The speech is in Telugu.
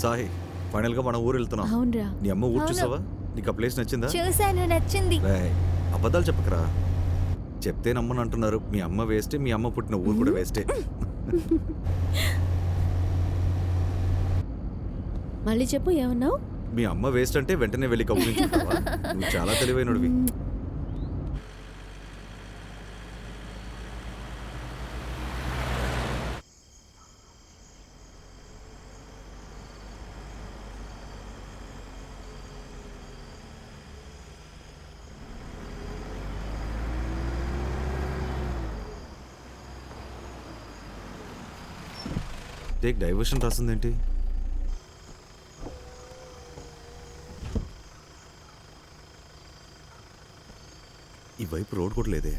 సాయి, ఫైనల్ గా మన ఊరు వెళ్తున్నాం. అవునరా. నీ అమ్మ ఊరు అవును. చూసావా? నీకు ఆ ప్లేస్ నచ్చిందా? చూశాను, నచ్చింది. రేయ్, అబద్ధాలు చెప్పకరా. చెప్తే నమ్మను అంటున్నారు. మీ అమ్మ వేస్టే, మీ అమ్మ పుట్టిన ఊరు కూడా వేస్టే. మళ్ళీ చెప్పు, ఏమన్నావు? మీ అమ్మ వేస్ట్ అంటే వెంటనే వెళ్ళి కౌగిలించుకుంటావా? నువ్వు చాలా తెలివైనడివి. Take diversion రాసిందేంటి? ఈ వైపు రోడ్ కూడా లేదే.